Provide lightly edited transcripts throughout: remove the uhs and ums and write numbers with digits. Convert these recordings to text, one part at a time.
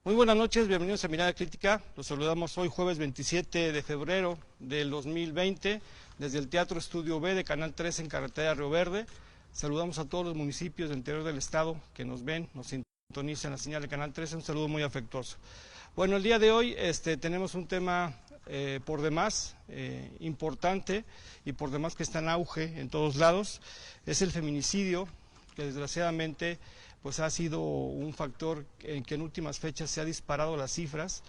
Muy buenas noches, bienvenidos a Mirada Crítica. Los saludamos hoy jueves 27 de febrero del 2020 desde el Teatro Estudio B de Canal 3 en Carretera Río Verde. Saludamos a todos los municipios del interior del estado que nos ven, nos sintonizan la señal de Canal 3. Un saludo muy afectuoso. Bueno, el día de hoy tenemos un tema por demás importante y por demás que está en auge en todos lados. Es el feminicidio, que desgraciadamente pues ha sido un factor en que en últimas fechas se ha disparado las cifras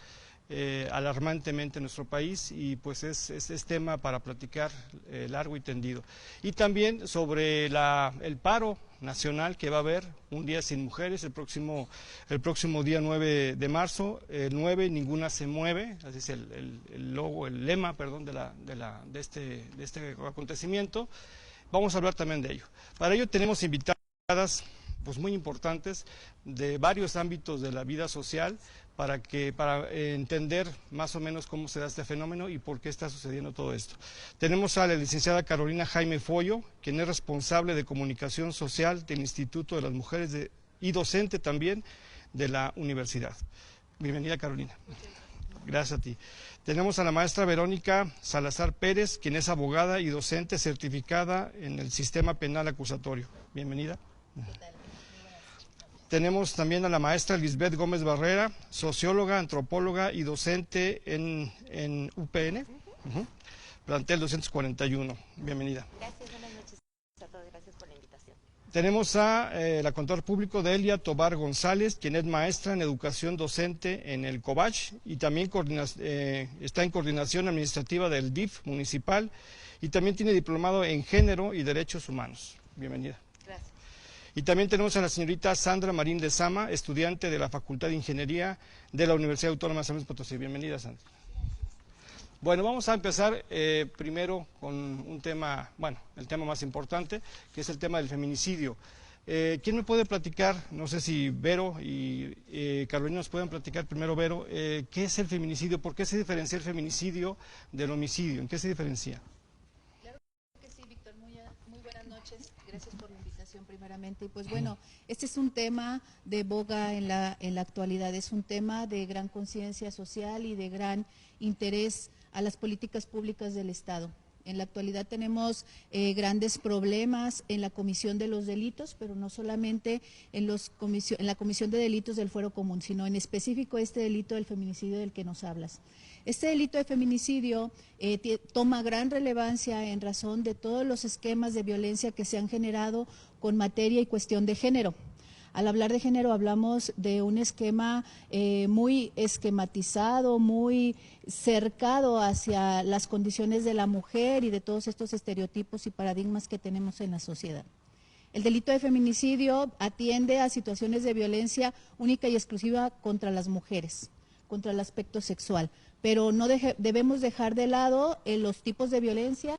alarmantemente en nuestro país, y pues es tema para platicar largo y tendido. Y también sobre el paro nacional que va a haber, un día sin mujeres, el próximo día 9 de marzo, el 9, ninguna se mueve, así es el logo, el lema, perdón, de este acontecimiento. Vamos a hablar también de ello. Para ello tenemos invitadas pues muy importantes de varios ámbitos de la vida social para entender más o menos cómo se da este fenómeno y por qué está sucediendo todo esto. Tenemos a la licenciada Carolina Jaime Follo, quien es responsable de comunicación social del Instituto de las Mujeres y docente también de la universidad. Bienvenida, Carolina. Gracias a ti. Tenemos a la maestra Verónica Salazar Pérez, quien es abogada y docente certificada en el sistema penal acusatorio. Bienvenida. ¿Qué tal? Tenemos también a la maestra Lisbeth Gómez Barrera, socióloga, antropóloga y docente en UPN, plantel 241. Bienvenida. Gracias, buenas noches a todos, gracias por la invitación. Tenemos a la contador público Delia Tobar González, quien es maestra en educación docente en el COBACH y también está en coordinación administrativa del DIF municipal y también tiene diplomado en género y derechos humanos. Bienvenida. Gracias. Y también tenemos a la señorita Sandra Marín Lezama, estudiante de la Facultad de Ingeniería de la Universidad Autónoma de San Luis Potosí. Bienvenida, Sandra. Bueno, vamos a empezar primero con un tema, bueno, el tema más importante, que es el tema del feminicidio. ¿Quién me puede platicar? No sé si Vero y Carolina nos pueden platicar. Primero, Vero, ¿qué es el feminicidio? ¿Por qué se diferencia el feminicidio del homicidio? ¿En qué se diferencia? Claro que sí, Víctor, muy buenas noches. Gracias por la invitación primeramente. Y pues bueno, este es un tema de boga en la actualidad, es un tema de gran conciencia social y de gran interés a las políticas públicas del Estado. En la actualidad tenemos grandes problemas en la comisión de los delitos, pero no solamente en la comisión de delitos del fuero común, sino en específico este delito del feminicidio del que nos hablas. Este delito de feminicidio toma gran relevancia en razón de todos los esquemas de violencia que se han generado con materia y cuestión de género. Al hablar de género hablamos de un esquema muy esquematizado, muy cercado hacia las condiciones de la mujer y de todos estos estereotipos y paradigmas que tenemos en la sociedad. El delito de feminicidio atiende a situaciones de violencia única y exclusiva contra las mujeres, contra el aspecto sexual, pero no debemos dejar de lado los tipos de violencia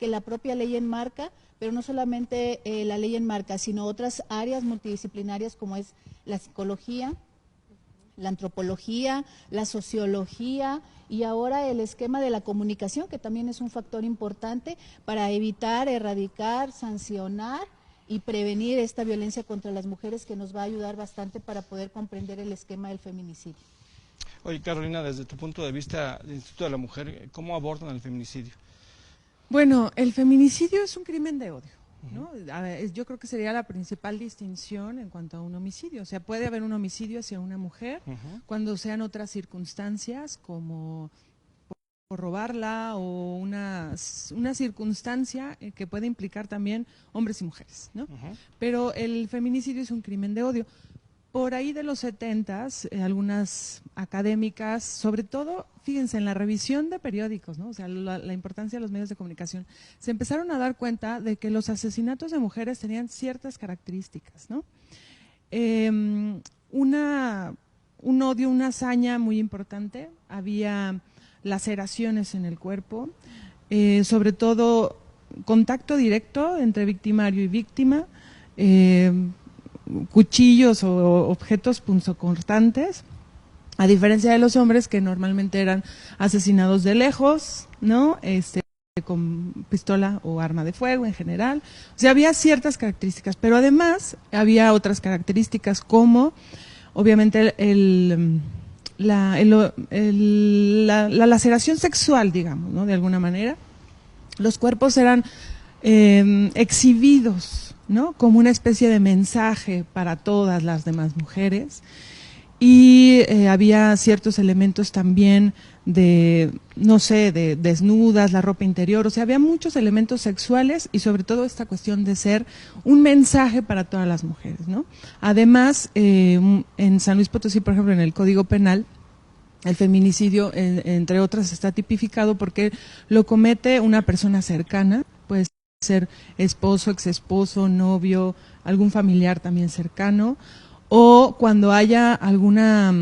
que la propia ley enmarca, pero no solamente la ley enmarca, sino otras áreas multidisciplinarias como es la psicología, la antropología, la sociología y ahora el esquema de la comunicación, que también es un factor importante para evitar, erradicar, sancionar y prevenir esta violencia contra las mujeres, que nos va a ayudar bastante para poder comprender el esquema del feminicidio. Oye, Carolina, desde tu punto de vista del Instituto de la Mujer, ¿cómo abordan el feminicidio? Bueno, el feminicidio es un crimen de odio, ¿no? Yo creo que sería la principal distinción en cuanto a un homicidio. O sea, puede haber un homicidio hacia una mujer cuando sean otras circunstancias, como por robarla o una circunstancia que puede implicar también hombres y mujeres, ¿no? Pero el feminicidio es un crimen de odio. Por ahí de los 70s, algunas académicas, sobre todo, fíjense, en la revisión de periódicos, ¿no? O sea, la importancia de los medios de comunicación, se empezaron a dar cuenta de que los asesinatos de mujeres tenían ciertas características, ¿no? Un odio, una hazaña muy importante, había laceraciones en el cuerpo, sobre todo contacto directo entre victimario y víctima, cuchillos o objetos punzocortantes, a diferencia de los hombres que normalmente eran asesinados de lejos, ¿no? Con pistola o arma de fuego en general. O sea, había ciertas características, pero además había otras características como obviamente la laceración sexual, digamos, ¿no? De alguna manera, los cuerpos eran exhibidos, ¿no? Como una especie de mensaje para todas las demás mujeres, y había ciertos elementos también de, no sé, de desnudas, la ropa interior, o sea, había muchos elementos sexuales y sobre todo esta cuestión de ser un mensaje para todas las mujeres, ¿no? Además, en San Luis Potosí, por ejemplo, en el Código Penal, el feminicidio, entre otras, está tipificado porque lo comete una persona cercana, puede ser esposo, exesposo, novio, algún familiar también cercano, o cuando haya alguna,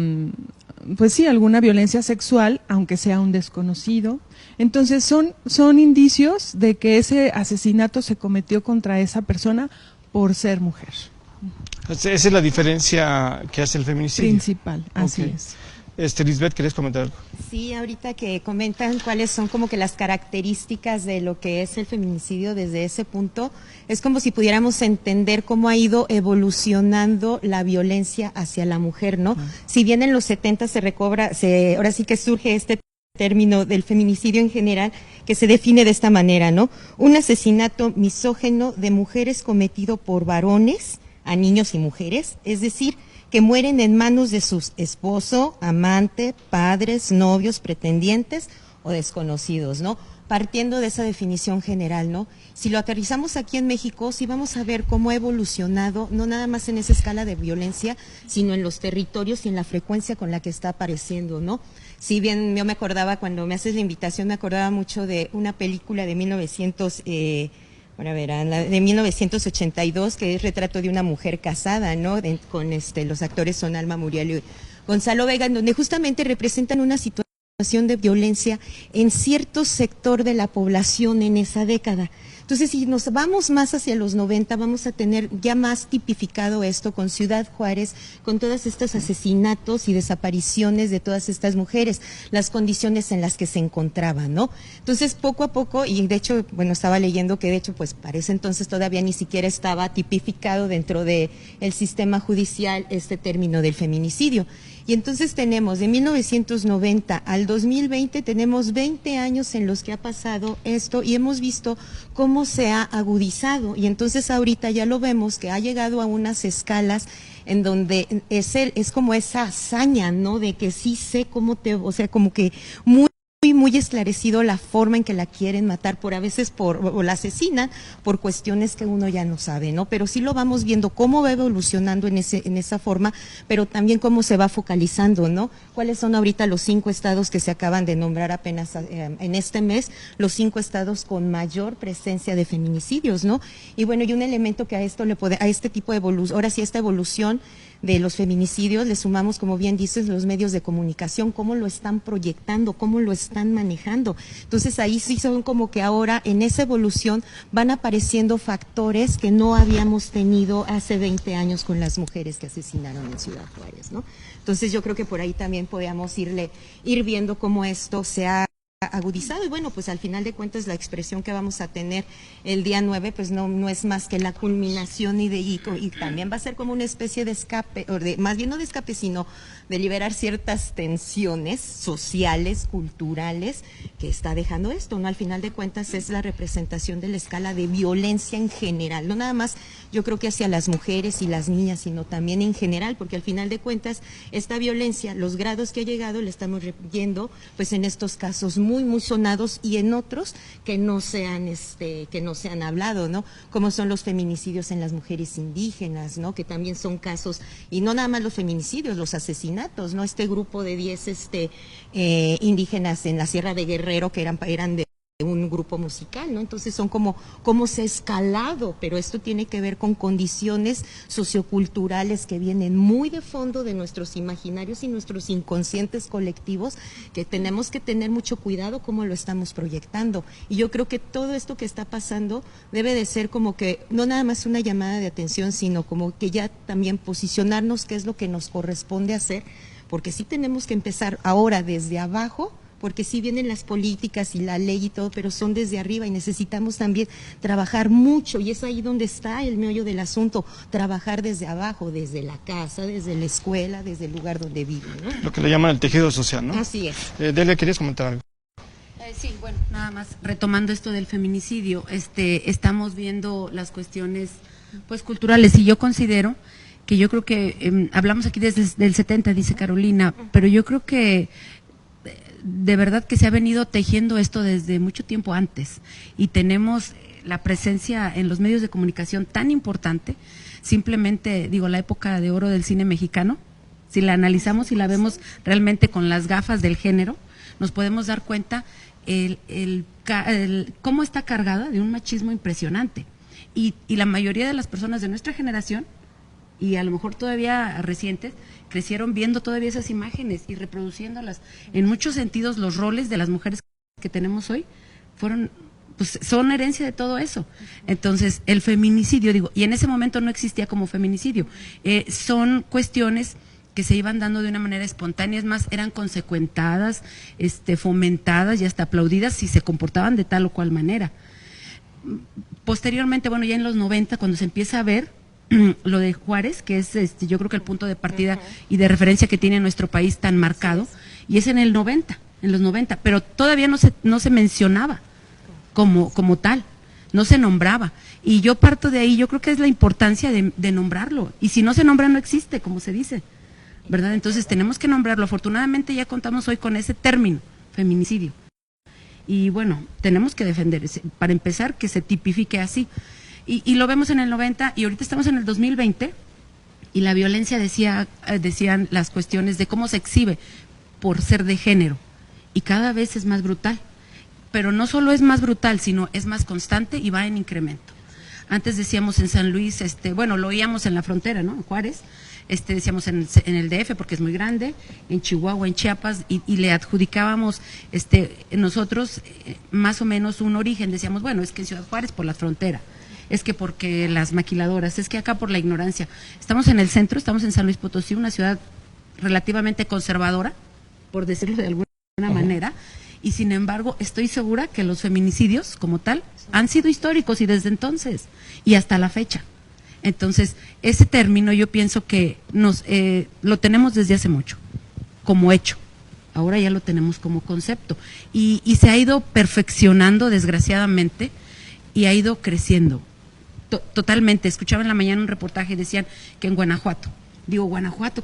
pues sí, alguna violencia sexual, aunque sea un desconocido. Entonces son indicios de que ese asesinato se cometió contra esa persona por ser mujer. Esa es la diferencia que hace el feminicidio. Principal, así Ok. es. Lisbeth, ¿querés comentar algo? Sí, ahorita que comentan cuáles son como que las características de lo que es el feminicidio desde ese punto, es como si pudiéramos entender cómo ha ido evolucionando la violencia hacia la mujer, ¿no? Si bien en los 70 ahora sí que surge este término del feminicidio en general, que se define de esta manera, ¿no? Un asesinato misógino de mujeres cometido por varones a niños y mujeres, es decir, que mueren en manos de su esposo, amante, padres, novios, pretendientes o desconocidos, ¿no? Partiendo de esa definición general, ¿no? Si lo aterrizamos aquí en México, sí vamos a ver cómo ha evolucionado, no nada más en esa escala de violencia, sino en los territorios y en la frecuencia con la que está apareciendo, ¿no? Si bien yo me acordaba, cuando me haces la invitación, me acordaba mucho de una película de 1982, que es Retrato de una mujer casada, ¿no? Con los actores son Alma Muriel y Gonzalo Vega, en donde justamente representan una situación de violencia en cierto sector de la población en esa década. Entonces, si nos vamos más hacia los 90, vamos a tener ya más tipificado esto con Ciudad Juárez, con todos estos asesinatos y desapariciones de todas estas mujeres, las condiciones en las que se encontraban, ¿no? Entonces, poco a poco, y de hecho, bueno, estaba leyendo que de hecho, pues para ese entonces todavía ni siquiera estaba tipificado dentro del sistema judicial este término del feminicidio. Y entonces tenemos de 1990 al 2020, tenemos 20 años en los que ha pasado esto y hemos visto cómo se ha agudizado. Y entonces ahorita ya lo vemos que ha llegado a unas escalas en donde es como esa hazaña, ¿no? De que sí sé cómo o sea, como que muy esclarecido la forma en que la quieren matar, a veces o la asesinan por cuestiones que uno ya no sabe, ¿no? Pero sí lo vamos viendo cómo va evolucionando en esa forma, pero también cómo se va focalizando, ¿no? ¿Cuáles son ahorita los 5 estados que se acaban de nombrar apenas en este mes, los 5 estados con mayor presencia de feminicidios, ¿no? Y bueno, y un elemento que a este tipo de evolución, ahora sí esta evolución de los feminicidios, le sumamos, como bien dices, los medios de comunicación, cómo lo están proyectando, cómo lo están manejando. Entonces ahí sí son como que ahora en esa evolución van apareciendo factores que no habíamos tenido hace 20 años con las mujeres que asesinaron en Ciudad Juárez, ¿no? Entonces yo creo que por ahí también podíamos ir viendo cómo esto se ha agudizado y bueno, pues al final de cuentas la expresión que vamos a tener el día 9 pues no es más que la culminación y también va a ser como una especie de escape, más bien no de escape, sino de liberar ciertas tensiones sociales, culturales que está dejando esto, ¿no? Al final de cuentas es la representación de la escala de violencia en general, no nada más yo creo que hacia las mujeres y las niñas, sino también en general, porque al final de cuentas esta violencia, los grados que ha llegado, le estamos viendo pues en estos casos muy sonados y en otros que no se han hablado, ¿no? Como son los feminicidios en las mujeres indígenas, ¿no? Que también son casos, y no nada más los feminicidios, los asesinatos, ¿no? Este grupo de 10 indígenas en la Sierra de Guerrero que eran de un grupo musical, ¿no? Entonces son como se ha escalado, pero esto tiene que ver con condiciones socioculturales que vienen muy de fondo de nuestros imaginarios y nuestros inconscientes colectivos, que tenemos que tener mucho cuidado cómo lo estamos proyectando. Y yo creo que todo esto que está pasando debe de ser como que no nada más una llamada de atención, sino como que ya también posicionarnos qué es lo que nos corresponde hacer, porque sí tenemos que empezar ahora desde abajo porque sí vienen las políticas y la ley y todo, pero son desde arriba y necesitamos también trabajar mucho, y es ahí donde está el meollo del asunto, trabajar desde abajo, desde la casa, desde la escuela, desde el lugar donde viven, ¿no? Lo que le llaman el tejido social, ¿no? Así es. Delia, ¿querías comentar algo? Sí, bueno, nada más retomando esto del feminicidio, estamos viendo las cuestiones pues culturales, y yo considero que yo creo que hablamos aquí desde el 70, dice Carolina, pero yo creo que de verdad que se ha venido tejiendo esto desde mucho tiempo antes, y tenemos la presencia en los medios de comunicación tan importante. Simplemente digo, la época de oro del cine mexicano, si la analizamos y la vemos realmente con las gafas del género, nos podemos dar cuenta cómo está cargada de un machismo impresionante, y la mayoría de las personas de nuestra generación, y a lo mejor todavía recientes, crecieron viendo todavía esas imágenes y reproduciéndolas. En muchos sentidos, los roles de las mujeres que tenemos hoy son herencia de todo eso. Entonces, el feminicidio, digo, y en ese momento no existía como feminicidio, son cuestiones que se iban dando de una manera espontánea, es más, eran consecuentadas, fomentadas y hasta aplaudidas si se comportaban de tal o cual manera. Posteriormente, bueno, ya en los 90, cuando se empieza a ver lo de Juárez, que es yo creo que el punto de partida y de referencia que tiene nuestro país tan marcado, y es en los 90, pero todavía no se mencionaba como tal, no se nombraba, y yo parto de ahí. Yo creo que es la importancia de nombrarlo, y si no se nombra no existe, como se dice, ¿verdad? Entonces tenemos que nombrarlo. Afortunadamente ya contamos hoy con ese término, feminicidio, y bueno, tenemos que defender, para empezar, que se tipifique así. Y lo vemos en el 90, y ahorita estamos en el 2020, y la violencia, decían las cuestiones de cómo se exhibe por ser de género, y cada vez es más brutal, pero no solo es más brutal, sino es más constante y va en incremento. Antes decíamos en San Luis, bueno, lo oíamos en la frontera, ¿no? En Juárez, decíamos en el DF porque es muy grande, en Chihuahua, en Chiapas, y le adjudicábamos nosotros más o menos un origen. Decíamos, bueno, es que en Ciudad Juárez por la frontera, es que porque las maquiladoras, es que acá por la ignorancia. Estamos en el centro, estamos en San Luis Potosí, una ciudad relativamente conservadora, por decirlo de alguna manera, y sin embargo estoy segura que los feminicidios como tal han sido históricos, y desde entonces y hasta la fecha. Entonces, ese término yo pienso que lo tenemos desde hace mucho como hecho. Ahora ya lo tenemos como concepto, y se ha ido perfeccionando, desgraciadamente, y ha ido creciendo totalmente. Escuchaba en la mañana un reportaje y decían que en Guanajuato,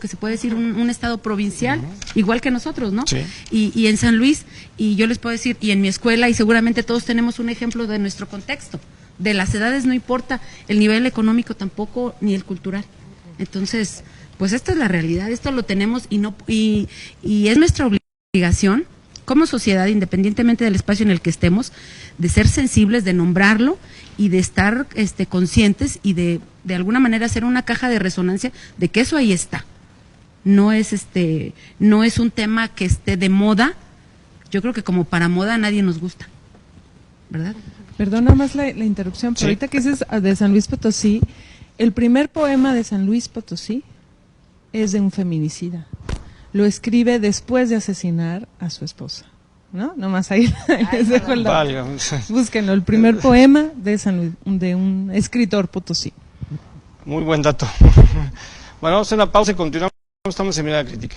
que se puede decir un estado provincial, igual que nosotros, ¿no? Sí. Y en San Luis, y yo les puedo decir, y en mi escuela, y seguramente todos tenemos un ejemplo de nuestro contexto. De las edades no importa, el nivel económico tampoco, ni el cultural. Entonces, pues esta es la realidad, esto lo tenemos, y es nuestra obligación como sociedad, independientemente del espacio en el que estemos, de ser sensibles, de nombrarlo, y de estar conscientes, y de alguna manera hacer una caja de resonancia de que eso ahí está. No es un tema que esté de moda. Yo creo que como para moda a nadie nos gusta, ¿verdad? Perdona más la interrupción, pero sí. Ahorita que dices de San Luis Potosí, el primer poema de San Luis Potosí es de un feminicida. Lo escribe después de asesinar a su esposa, ¿no? Nomás ahí les dejo el dato. Búsquenlo, el primer poema de San Luis, de un escritor potosí. Muy buen dato. Bueno, vamos a hacer una pausa y continuamos. Estamos en Mirada Crítica.